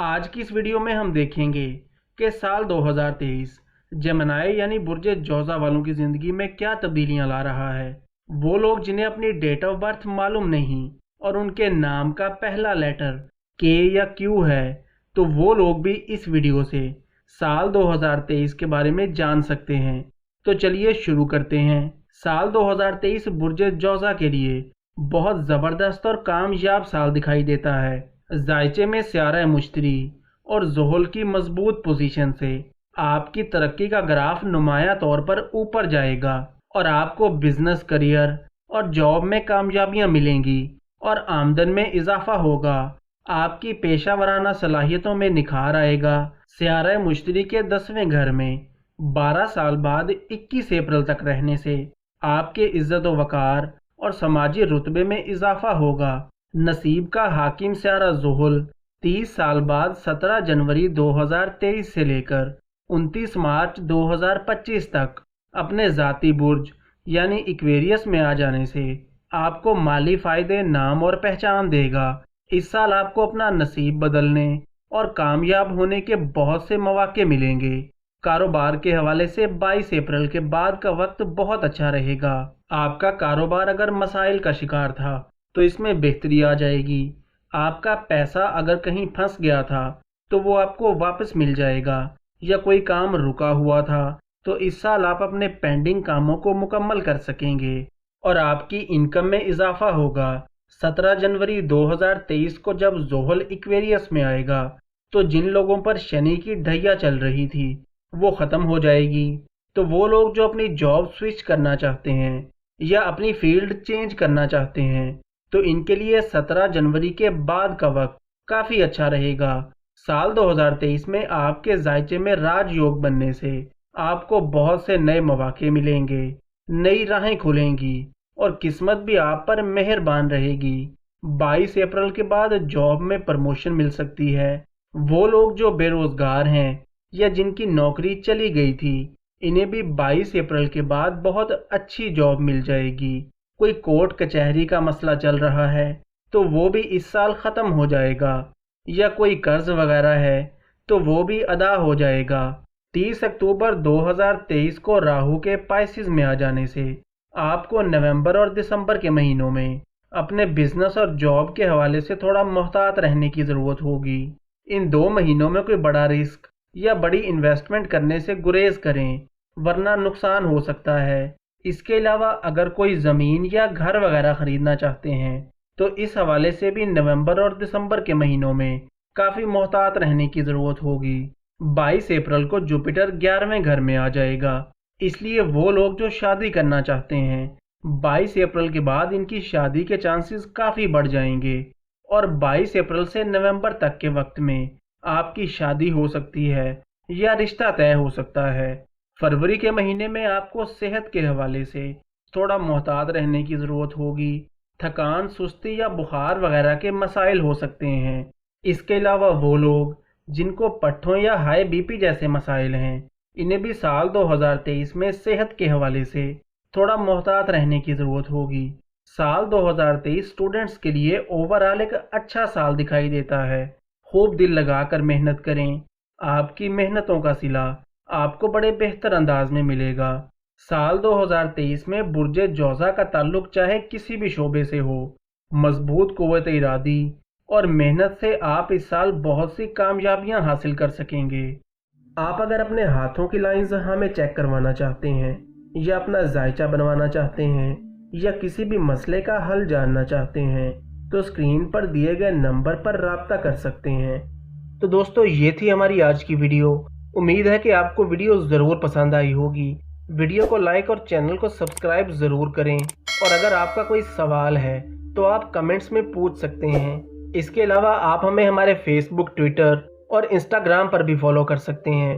आज की इस वीडियो में हम देखेंगे कि साल 2023 जेमिनी यानी बुर्ज जोज़ा वालों की ज़िंदगी में क्या तब्दीलियां ला रहा है। वो लोग जिन्हें अपनी डेट ऑफ बर्थ मालूम नहीं और उनके नाम का पहला लेटर के या क्यू है, तो वो लोग भी इस वीडियो से साल 2023 के बारे में जान सकते हैं। तो चलिए शुरू करते हैं। साल 2023 बुर्ज जोज़ा के लिए बहुत ज़बरदस्त और कामयाब साल दिखाई देता है। जायचे में सियारा मुश्तरी और ज़ुहल की मजबूत पोजीशन से आपकी तरक्की का ग्राफ नुमाया तौर पर ऊपर जाएगा और आपको बिजनेस, करियर और जॉब में कामयाबियां मिलेंगी और आमदन में इजाफा होगा। आपकी पेशा वराना सलाहियतों में निखार आएगा। सियारा मुश्तरी के 10वें घर में 12 साल बाद 21 अप्रैल तक रहने से आपके इज्जत व वकार और समाजी रुतबे में इजाफा होगा। नसीब का हाकिम सियारा ज़ुहल 30 साल बाद 17 जनवरी 2023 से लेकर 29 मार्च 2025 तक अपने ज़ाती बुर्ज यानी इक्वेरियस में आ जाने से आपको माली फ़ायदे, नाम और पहचान देगा। इस साल आपको अपना नसीब बदलने और कामयाब होने के बहुत से मौके मिलेंगे। कारोबार के हवाले से 22 अप्रैल के बाद का वक्त बहुत अच्छा रहेगा। आपका कारोबार अगर मसाइल का शिकार था तो इसमें बेहतरी आ जाएगी। आपका पैसा अगर कहीं फंस गया था तो वो आपको वापस मिल जाएगा, या कोई काम रुका हुआ था तो इस साल आप अपने पेंडिंग कामों को मुकम्मल कर सकेंगे और आपकी इनकम में इजाफा होगा। 17 जनवरी 2023 को जब ज़ुहल इक्वेरियस में आएगा तो जिन लोगों पर शनि की ढैया चल रही थी वो ख़त्म हो जाएगी। तो वो लोग जो अपनी जॉब स्विच करना चाहते हैं या अपनी फील्ड चेंज करना चाहते हैं तो इनके लिए 17 जनवरी के बाद का वक्त काफ़ी अच्छा रहेगा। साल 2023 में आपके जायचे में राजयोग बनने से आपको बहुत से नए मौके मिलेंगे, नई राहें खुलेंगी और किस्मत भी आप पर मेहरबान रहेगी। 22 अप्रैल के बाद जॉब में प्रमोशन मिल सकती है। वो लोग जो बेरोजगार हैं या जिनकी नौकरी चली गई थी, इन्हें भी 22 अप्रैल के बाद बहुत अच्छी जॉब मिल जाएगी। कोई कोर्ट कचहरी का मसला चल रहा है तो वो भी इस साल ख़त्म हो जाएगा, या कोई कर्ज वगैरह है तो वो भी अदा हो जाएगा। 30 अक्टूबर 2023 को राहु के पाइसिस में आ जाने से आपको नवंबर और दिसंबर के महीनों में अपने बिजनेस और जॉब के हवाले से थोड़ा मोहतात रहने की ज़रूरत होगी। इन 2 महीनों में कोई बड़ा रिस्क या बड़ी इन्वेस्टमेंट करने से गुरेज करें, वरना नुकसान हो सकता है। इसके अलावा अगर कोई ज़मीन या घर वगैरह ख़रीदना चाहते हैं तो इस हवाले से भी नवंबर और दिसंबर के महीनों में काफ़ी मोहतात रहने की ज़रूरत होगी। 22 अप्रैल को जुपिटर 11वें घर में आ जाएगा, इसलिए वो लोग जो शादी करना चाहते हैं 22 अप्रैल के बाद इनकी शादी के चांसेस काफ़ी बढ़ जाएंगे और 22 अप्रैल से नवंबर तक के वक्त में आपकी शादी हो सकती है या रिश्ता तय हो सकता है। फरवरी के महीने में आपको सेहत के हवाले से थोड़ा मोहतात रहने की ज़रूरत होगी। थकान, सुस्ती या बुखार वगैरह के मसाइल हो सकते हैं। इसके अलावा वो लोग जिनको पट्ठों या हाई बीपी जैसे मसाइल हैं, इन्हें भी साल 2023 में सेहत के हवाले से थोड़ा मोहतात रहने की ज़रूरत होगी। साल 2023 स्टूडेंट्स के लिए ओवरऑल एक अच्छा साल दिखाई देता है। खूब दिल लगाकर मेहनत करें, आपकी मेहनतों का सिला आपको बड़े बेहतर अंदाज में मिलेगा। साल 2023 में बुर्ज जोज़ा का ताल्लुक चाहे किसी भी शोबे से हो, मजबूत कुव्वत इरादी और मेहनत से आप इस साल बहुत सी कामयाबियां हासिल कर सकेंगे। आप अगर अपने हाथों की लाइंस हमें चेक करवाना चाहते हैं या अपना जायचा बनवाना चाहते हैं या किसी भी मसले का हल जानना चाहते हैं तो स्क्रीन पर दिए गए नंबर पर राब्ता कर सकते हैं। तो दोस्तों, ये थी हमारी आज की वीडियो। उम्मीद है कि आपको वीडियो ज़रूर पसंद आई होगी। वीडियो को लाइक और चैनल को सब्सक्राइब ज़रूर करें, और अगर आपका कोई सवाल है तो आप कमेंट्स में पूछ सकते हैं। इसके अलावा आप हमें हमारे फेसबुक, ट्विटर और इंस्टाग्राम पर भी फॉलो कर सकते हैं।